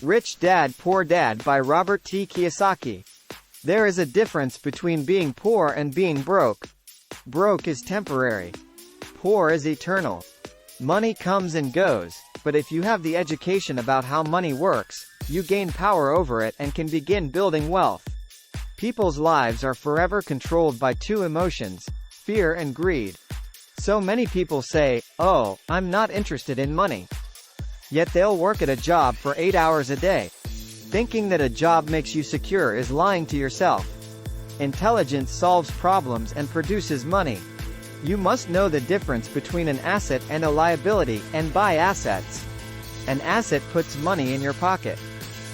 Rich Dad Poor Dad by Robert Kiyosaki. There is a difference between being poor and being broke. Broke is temporary. Poor is eternal. Money comes and goes, but if you have the education about how money works, you gain power over it and can begin building wealth. People's lives are forever controlled by two emotions, fear and greed. So many people say, "Oh, I'm not interested in money." Yet they'll work at a job for 8 hours a day. Thinking that a job makes you secure is lying to yourself. Intelligence solves problems and produces money. You must know the difference between an asset and a liability, and buy assets. An asset puts money in your pocket.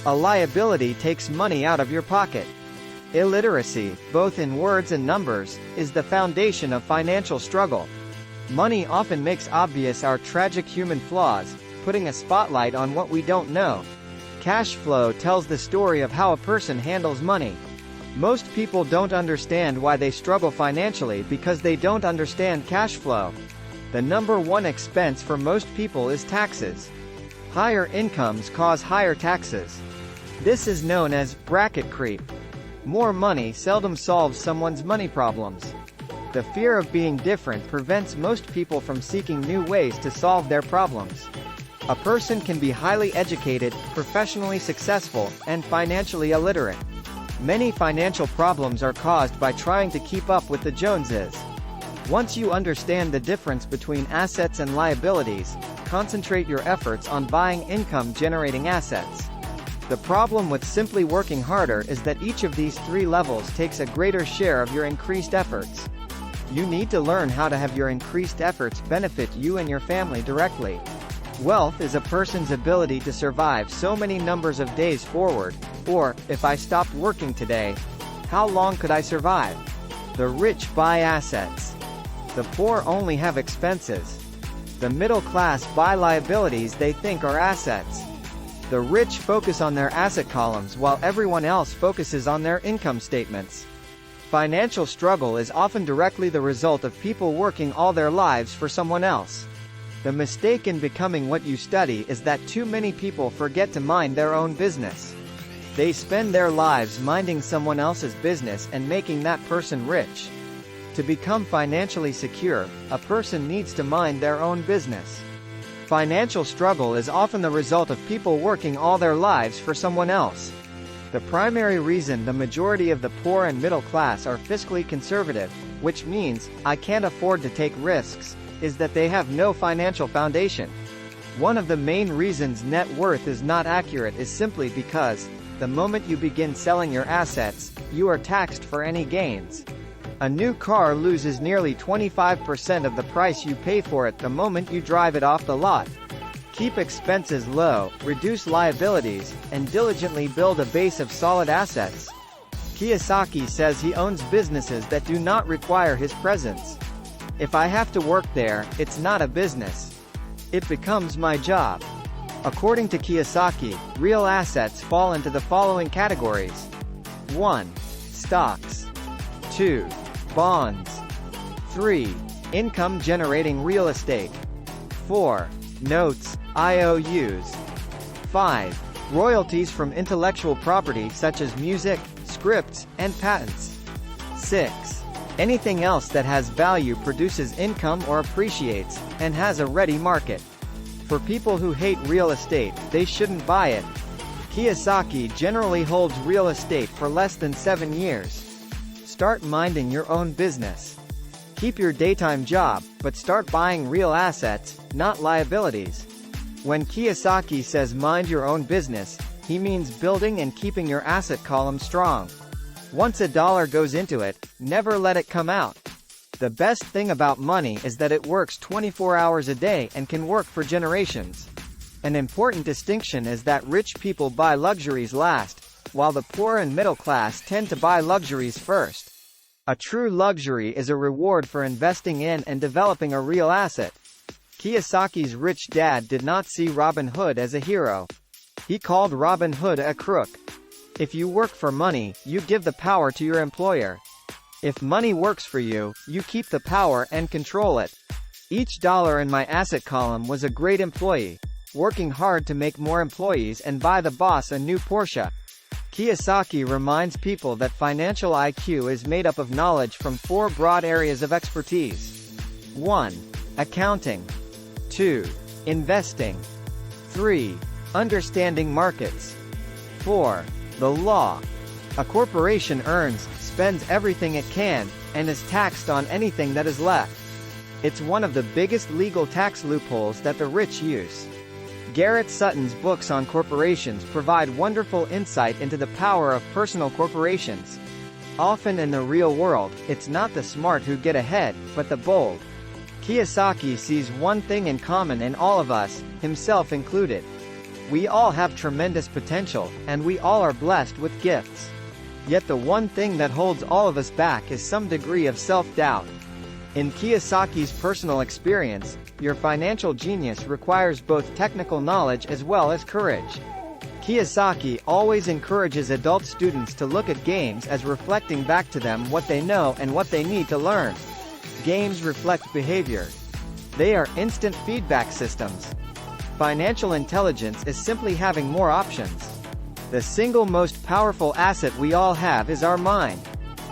A liability takes money out of your pocket. Illiteracy, both in words and numbers, is the foundation of financial struggle. Money often makes obvious our tragic human flaws, putting a spotlight on what we don't know. Cash flow tells the story of how a person handles money. Most people don't understand why they struggle financially because they don't understand cash flow. The number one expense for most people is taxes. Higher incomes cause higher taxes. This is known as bracket creep. More money seldom solves someone's money problems. The fear of being different prevents most people from seeking new ways to solve their problems. A person can be highly educated, professionally successful, and financially illiterate. Many financial problems are caused by trying to keep up with the Joneses. Once you understand the difference between assets and liabilities, concentrate your efforts on buying income-generating assets. The problem with simply working harder is that each of these three levels takes a greater share of your increased efforts. You need to learn how to have your increased efforts benefit you and your family directly. Wealth is a person's ability to survive so many numbers of days forward, or, if I stopped working today, how long could I survive? The rich buy assets. The poor only have expenses. The middle class buy liabilities they think are assets. The rich focus on their asset columns while everyone else focuses on their income statements. Financial struggle is often directly the result of people working all their lives for someone else. The mistake in becoming what you study is that too many people forget to mind their own business. They spend their lives minding someone else's business and making that person rich. To become financially secure, a person needs to mind their own business. Financial struggle is often the result of people working all their lives for someone else. The primary reason the majority of the poor and middle class are fiscally conservative, which means, I can't afford to take risks, is that they have no financial foundation. One of the main reasons net worth is not accurate is simply because, the moment you begin selling your assets, you are taxed for any gains. A new car loses nearly 25% of the price you pay for it the moment you drive it off the lot. Keep expenses low, reduce liabilities, and diligently build a base of solid assets. Kiyosaki says he owns businesses that do not require his presence. If I have to work there, it's not a business. It becomes my job. According to Kiyosaki, real assets fall into the following categories. 1. Stocks. 2. Bonds. 3. Income-generating real estate. 4. Notes, IOUs. 5. Royalties from intellectual property such as music, scripts, and patents. 6. Anything else that has value produces income or appreciates, and has a ready market. For people who hate real estate, they shouldn't buy it. Kiyosaki generally holds real estate for less than 7 years. Start minding your own business. Keep your daytime job, but start buying real assets, not liabilities. When Kiyosaki says mind your own business, he means building and keeping your asset column strong. Once a dollar goes into it, never let it come out. The best thing about money is that it works 24 hours a day and can work for generations. An important distinction is that rich people buy luxuries last, while the poor and middle class tend to buy luxuries first. A true luxury is a reward for investing in and developing a real asset. Kiyosaki's rich dad did not see Robin Hood as a hero. He called Robin Hood a crook. If you work for money, you give the power to your employer. If money works for you, you keep the power and control it. Each dollar in my asset column was a great employee. working hard to make more employees and buy the boss a new Porsche. Kiyosaki reminds people that financial IQ is made up of knowledge from 4 broad areas of expertise. 1. Accounting. 2. Investing. 3. Understanding markets. 4. The law. A corporation earns, spends everything it can, and is taxed on anything that is left. It's one of the biggest legal tax loopholes that the rich use. Garrett Sutton's books on corporations provide wonderful insight into the power of personal corporations. Often in the real world, it's not the smart who get ahead, but the bold. Kiyosaki sees one thing in common in all of us, himself included. We all have tremendous potential, and we all are blessed with gifts. Yet the one thing that holds all of us back is some degree of self-doubt. In Kiyosaki's personal experience, your financial genius requires both technical knowledge as well as courage. Kiyosaki always encourages adult students to look at games as reflecting back to them what they know and what they need to learn. Games reflect behavior. They are instant feedback systems. Financial intelligence is simply having more options. The single most powerful asset we all have is our mind.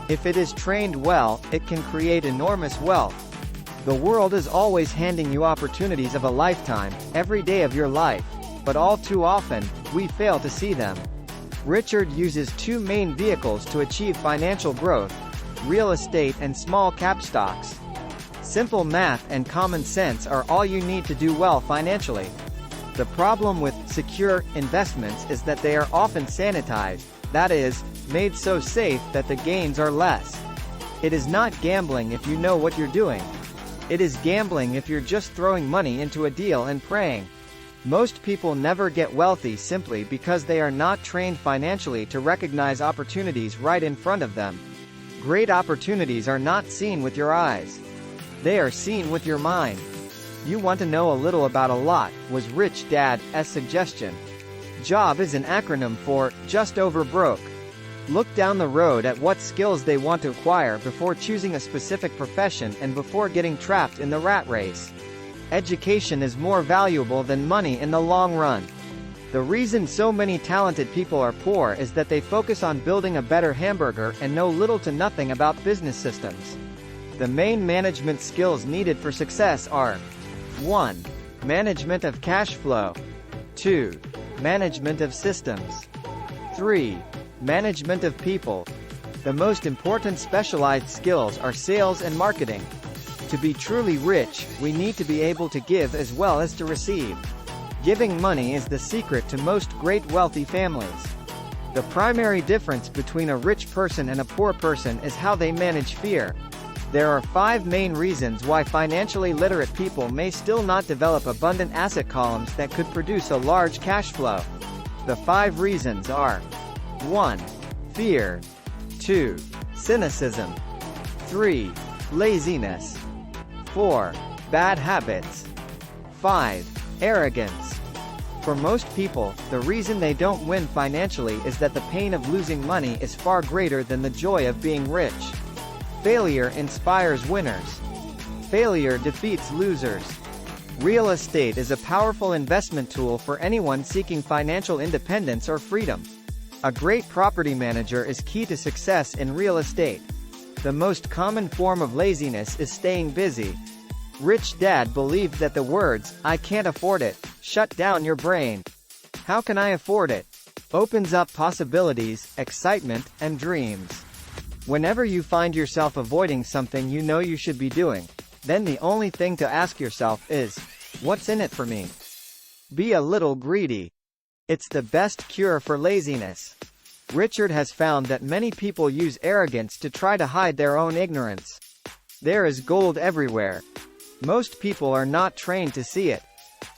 If it is trained well, it can create enormous wealth. The world is always handing you opportunities of a lifetime, every day of your life, but all too often, we fail to see them. Richard uses 2 main vehicles to achieve financial growth: real estate and small cap stocks. Simple math and common sense are all you need to do well financially. The problem with secure investments is that they are often sanitized, that is, made so safe that the gains are less. It is not gambling if you know what you're doing. It is gambling if you're just throwing money into a deal and praying. Most people never get wealthy simply because they are not trained financially to recognize opportunities right in front of them. Great opportunities are not seen with your eyes. They are seen with your mind. You want to know a little about a lot, was Rich Dad's suggestion. JOB is an acronym for just over broke. Look down the road at what skills they want to acquire before choosing a specific profession and before getting trapped in the rat race. Education is more valuable than money in the long run. The reason so many talented people are poor is that they focus on building a better hamburger and know little to nothing about business systems. The main management skills needed for success are: 1. Management of cash flow. 2. Management of systems. 3. Management of people. The most important specialized skills are sales and marketing. To be truly rich, we need to be able to give as well as to receive. Giving money is the secret to most great wealthy families. The primary difference between a rich person and a poor person is how they manage fear. There are 5 main reasons why financially literate people may still not develop abundant asset columns that could produce a large cash flow. The 5 reasons are: 1. Fear. 2. Cynicism. 3. Laziness. 4. Bad habits. 5. Arrogance. For most people, the reason they don't win financially is that the pain of losing money is far greater than the joy of being rich. Failure inspires winners. Failure defeats losers. Real estate is a powerful investment tool for anyone seeking financial independence or freedom. A great property manager is key to success in real estate. The most common form of laziness is staying busy. Rich Dad believed that the words, "I can't afford it," shut down your brain. "How can I afford it?" opens up possibilities, excitement, and dreams. Whenever you find yourself avoiding something you know you should be doing, then the only thing to ask yourself is, what's in it for me? Be a little greedy. It's the best cure for laziness. Richard has found that many people use arrogance to try to hide their own ignorance. There is gold everywhere. Most people are not trained to see it.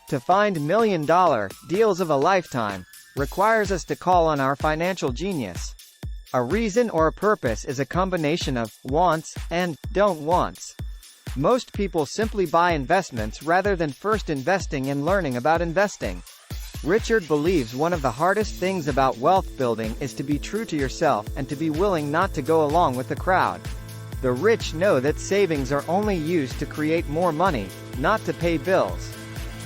To find million-dollar deals of a lifetime requires us to call on our financial genius. A reason or a purpose is a combination of wants and don't wants. Most people simply buy investments rather than first investing and learning about investing. Richard believes one of the hardest things about wealth building is to be true to yourself and to be willing not to go along with the crowd. The rich know that savings are only used to create more money, not to pay bills.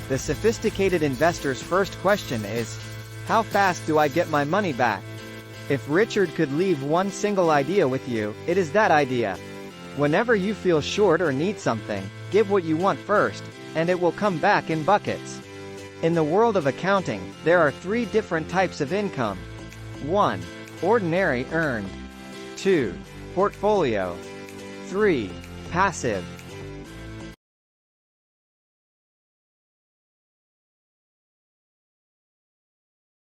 The sophisticated investor's first question is, how fast do I get my money back? If Richard could leave one single idea with you, it is that idea. Whenever you feel short or need something, give what you want first, and it will come back in buckets. In the world of accounting, there are 3 different types of income. 1. Ordinary earned. 2. Portfolio. 3. Passive.